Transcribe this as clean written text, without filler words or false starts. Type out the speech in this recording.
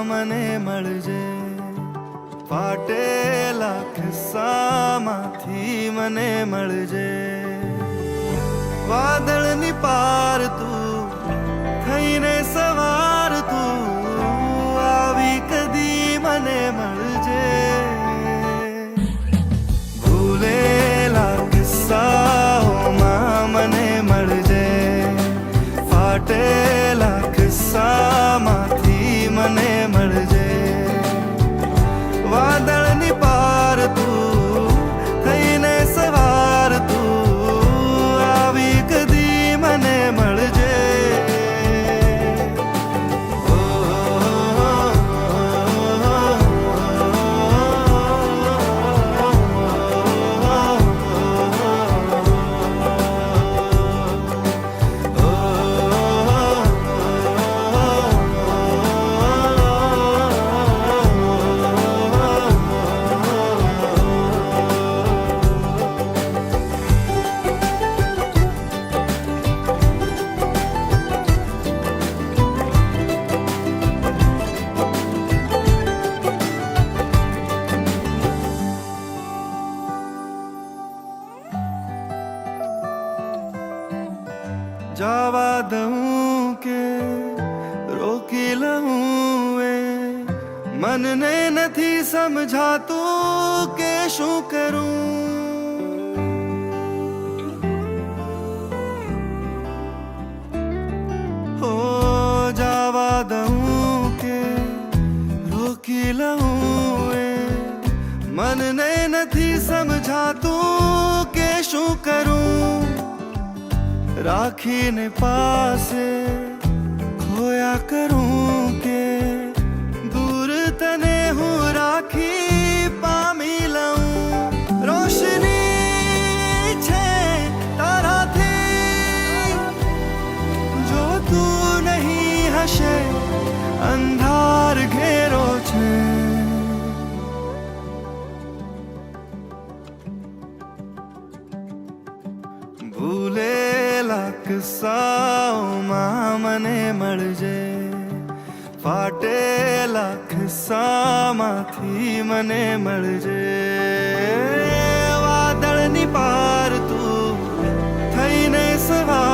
મને મળજે, ફાટેલા ખિસ્સામાંથી મને મળજે. વાદળની પાર તું થઈને સવાર તું આવી કદી મને મળજે. ભૂલેલા કિસ્સાઓમાં મને મળજે, ફાટેલા કિસ્સામાંથી મને મળજે. વાદળની પાર તું થઈને સવાર તું આવી કદી મને મળજે. જવા દઉં કે રોકી લઉં એ મનને નથી સમજાતું કે શું કરું. હો જવા દઉં કે રોકી લઉં એ મનને નથી સમજાતું કે શું કરું. રાખીને પાસે ખોયા કરું કે દૂર તને હું રાખી પામી લઉં. રોશની છે તારાથી જો તું નહીં હશે અંધાર ઘેરો છે. ભૂલેલા કિસ્સાઓમાં મને મળજે, ફાટેલા ખિસ્સામાંથી મને મળજે. વાદળની પાર તું થઈને સવાર